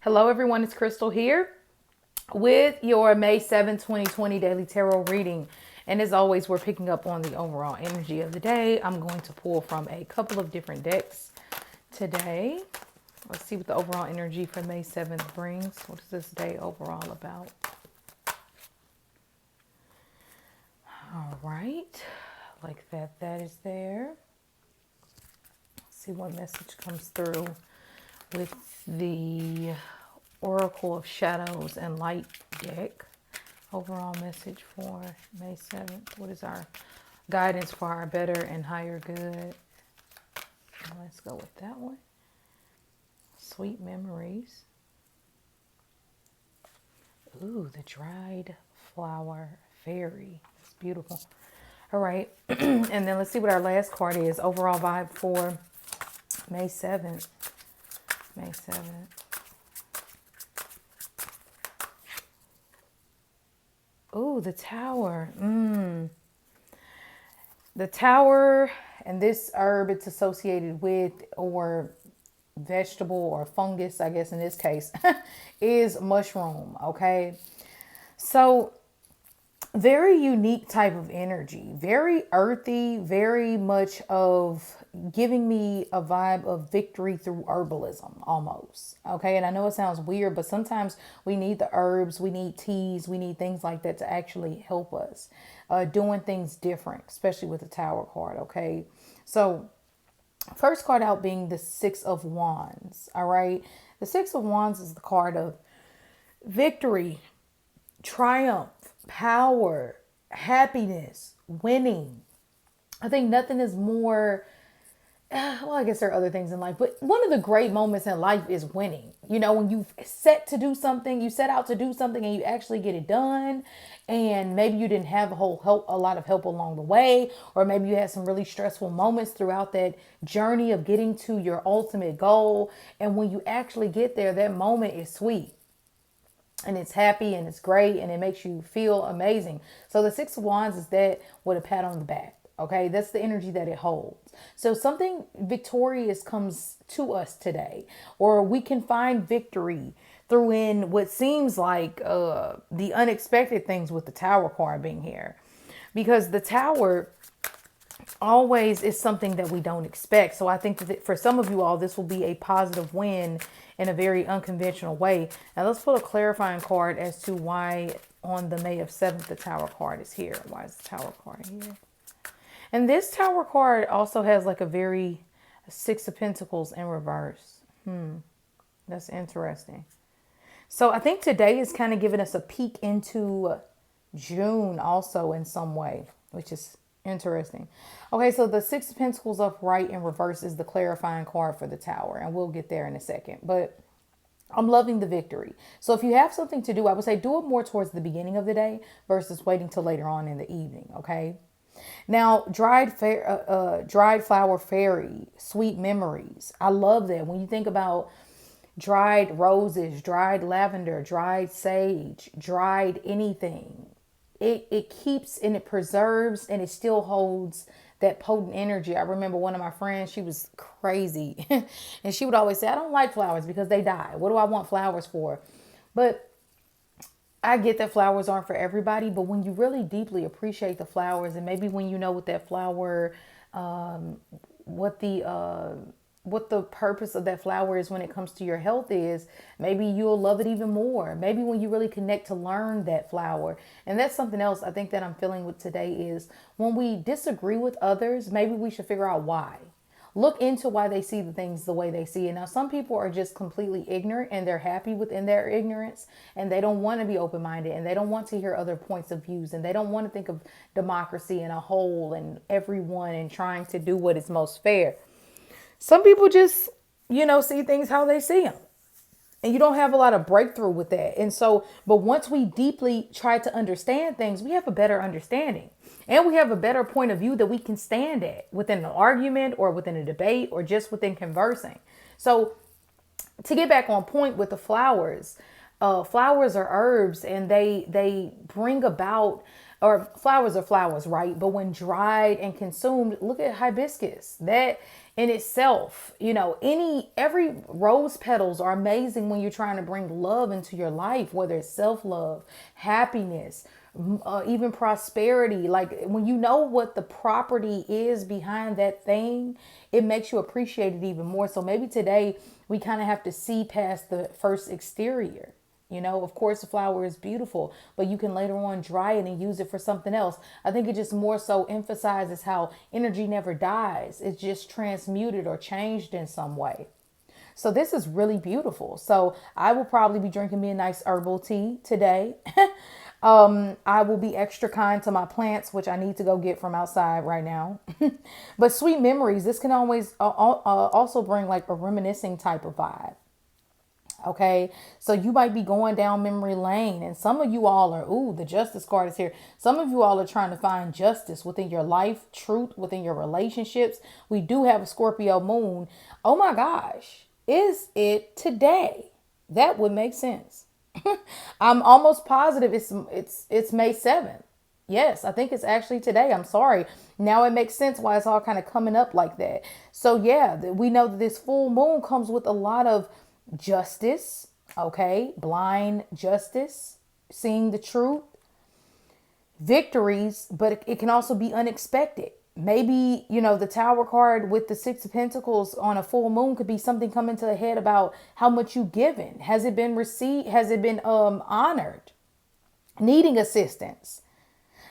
Hello, everyone. It's Crystal here with your May 7, 2020 Daily Tarot reading. And as always, we're picking up on the overall energy of the day. I'm going to pull from a couple of different decks today. Let's see what the overall energy for May 7th brings. What is this day overall about? All right. Like that is there. Let's see what message comes through with the Oracle of Shadows and Light deck. Overall message for May 7th. What is our guidance for our better and higher good? Let's go with that one. Sweet memories. Ooh, the dried flower fairy. It's beautiful. All right. And then let's see what our last card is. Overall vibe for May 7th. May 7th. Ooh, the tower. The tower, and this herb it's associated with, or vegetable or fungus, I guess in this case, is mushroom. Okay. So very unique type of energy, very earthy, very much of giving me a vibe of victory through herbalism almost. Okay. And I know it sounds weird, but sometimes we need the herbs, we need teas, we need things like that to actually help us doing things different, especially with the Tower card. Okay. So first card out being the Six of Wands. All right. The Six of Wands is the card of victory, triumph, power, happiness, winning. I think nothing is more, well, I guess there are other things in life, but one of the great moments in life is winning. You know, when you set to do something, you set out to do something and you actually get it done. And maybe you didn't have a lot of help along the way, or maybe you had some really stressful moments throughout that journey of getting to your ultimate goal. And when you actually get there, that moment is sweet. And it's happy and it's great and it makes you feel amazing. So the Six of Wands is that with a pat on the back. Okay, that's the energy that it holds. So something victorious comes to us today, or we can find victory through in what seems like the unexpected things with the Tower card being here. Because the Tower always is something that we don't expect. So I think that for some of you all, this will be a positive win in a very unconventional way. Now let's pull a clarifying card as to why on the May of 7th, the Tower card is here. Why is the Tower card here? And this Tower card also has like a Six of Pentacles in reverse. That's interesting. So I think today is kind of giving us a peek into June also in some way, which is interesting. Okay, so the Six of Pentacles upright in reverse is the clarifying card for the Tower, and we'll get there in a second. But I'm loving the victory. So if you have something to do, I would say do it more towards the beginning of the day versus waiting till later on in the evening. Okay. Now, dried flower fairy, sweet memories. I love that. When you think about dried roses, dried lavender, dried sage, dried anything, it keeps and it preserves and it still holds that potent energy. I remember one of my friends, she was crazy. And she would always say, I don't like flowers because they die. What do I want flowers for? But I get that flowers aren't for everybody, but when you really deeply appreciate the flowers, and maybe when you know what that flower, what the purpose of that flower is when it comes to your health is, maybe you'll love it even more. Maybe when you really connect to learn that flower. And that's something else I think that I'm feeling with today is when we disagree with others, maybe we should figure out why. Look into why they see the things the way they see it. Now, some people are just completely ignorant and they're happy within their ignorance and they don't want to be open-minded and they don't want to hear other points of views and they don't want to think of democracy and a whole and everyone and trying to do what is most fair. Some people just, see things how they see them. And you don't have a lot of breakthrough with that. And so, but once we deeply try to understand things, we have a better understanding. And we have a better point of view that we can stand at within an argument or within a debate or just within conversing. So to get back on point with the flowers, flowers are herbs and they bring about, or flowers are flowers, right? But when dried and consumed, look at hibiscus. That in itself. Every rose petals are amazing when you're trying to bring love into your life, whether it's self-love, happiness, even prosperity. Like when you know what the property is behind that thing, it makes you appreciate it even more. So maybe today we kind of have to see past the first exterior. Of course, the flower is beautiful, but you can later on dry it and use it for something else. I think it just more so emphasizes how energy never dies. It's just transmuted or changed in some way. So this is really beautiful. So I will probably be drinking me a nice herbal tea today. I will be extra kind to my plants, which I need to go get from outside right now. But sweet memories, this can always also bring like a reminiscing type of vibe. Okay, so you might be going down memory lane, and some of you all are, ooh, the justice card is here. Some of you all are trying to find justice within your life, truth within your relationships. We do have a Scorpio moon. Oh my gosh, is it today? That would make sense. I'm almost positive it's May 7th. Yes, I think it's actually today. I'm sorry. Now it makes sense why it's all kind of coming up like that. So yeah, we know that this full moon comes with a lot of justice, okay? Blind justice, seeing the truth, victories, but it can also be unexpected. Maybe, the Tower card with the Six of Pentacles on a full moon could be something coming to the head about how much you've given. Has it been received? Has it been honored? Needing assistance.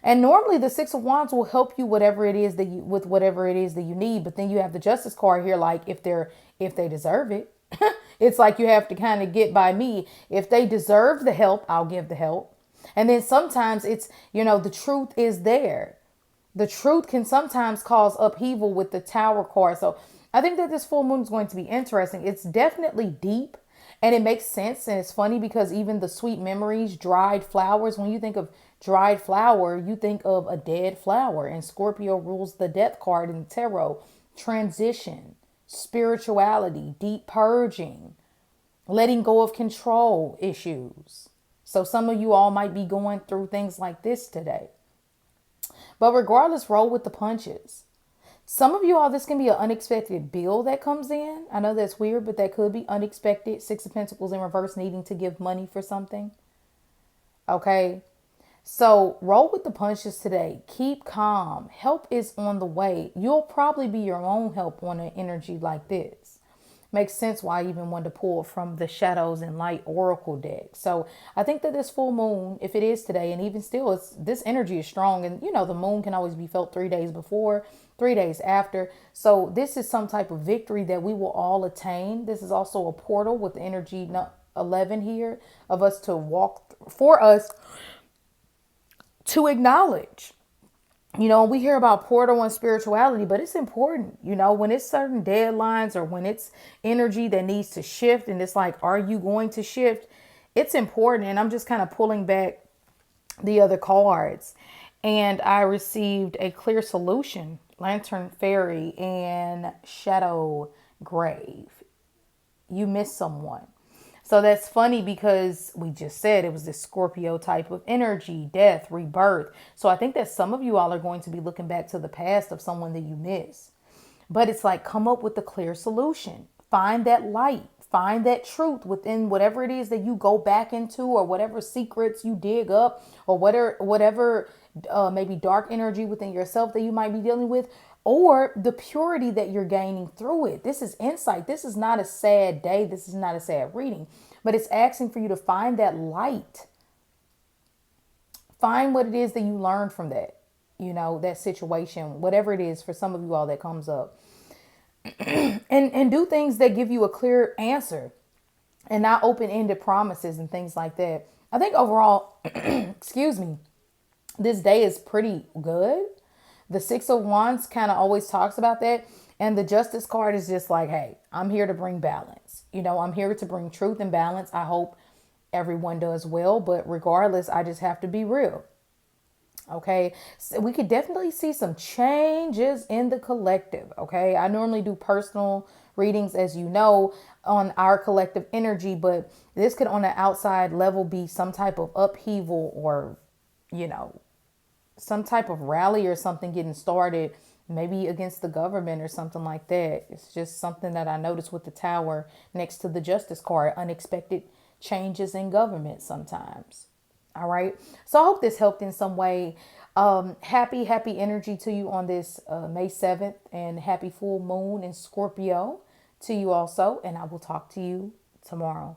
And normally the Six of Wands will help you whatever it is that you with whatever it is that you need. But then you have the Justice card here, like if they deserve it. It's like you have to kind of get by me. If they deserve the help, I'll give the help. And then sometimes it's, the truth is there. The truth can sometimes cause upheaval with the Tower card. So I think that this full moon is going to be interesting. It's definitely deep and it makes sense. And it's funny because even the sweet memories, dried flowers, when you think of dried flower, you think of a dead flower. And Scorpio rules the death card in the tarot. Transition, spirituality, deep purging, letting go of control issues. So some of you all might be going through things like this today. But regardless, roll with the punches. Some of you all, this can be an unexpected bill that comes in. I know that's weird, but that could be unexpected. Six of Pentacles in reverse, needing to give money for something. Okay. So roll with the punches today. Keep calm. Help is on the way. You'll probably be your own help on an energy like this. Makes sense why I even wanted to pull from the Shadows and Light Oracle deck. So I think that this full moon, if it is today, and even still, this energy is strong. And, the moon can always be felt 3 days before, 3 days after. So this is some type of victory that we will all attain. This is also a portal with the energy 11 here of us to walk, for us to acknowledge. We hear about portal and spirituality, but it's important, when it's certain deadlines or when it's energy that needs to shift and it's like, are you going to shift? It's important. And I'm just kind of pulling back the other cards and I received a clear solution, Lantern Fairy and Shadow Grave. You miss someone. So that's funny because we just said it was this Scorpio type of energy, death, rebirth. So I think that some of you all are going to be looking back to the past of someone that you miss. But it's like, come up with a clear solution. Find that light. Find that truth within whatever it is that you go back into or whatever secrets you dig up or whatever maybe dark energy within yourself that you might be dealing with, or the purity that you're gaining through it. This is insight. This is not a sad day. This is not a sad reading, but it's asking for you to find that light. Find what it is that you learned from that, that situation, whatever it is for some of you all that comes up. and do things that give you a clear answer and not open-ended promises and things like that. I think overall, excuse me, this day is pretty good. The Six of Wands kind of always talks about that. And the Justice card is just like, hey, I'm here to bring balance. I'm here to bring truth and balance. I hope everyone does well. But regardless, I just have to be real. Okay, so we could definitely see some changes in the collective. Okay, I normally do personal readings, as you know, on our collective energy, but this could on the outside level be some type of upheaval or, some type of rally or something getting started maybe against the government or something like that. It's just something that I noticed with the tower next to the justice card. Unexpected changes in government sometimes. All right. So I hope this helped in some way. Happy energy to you on this May 7th, and happy full moon in Scorpio to you also. And I will talk to you tomorrow.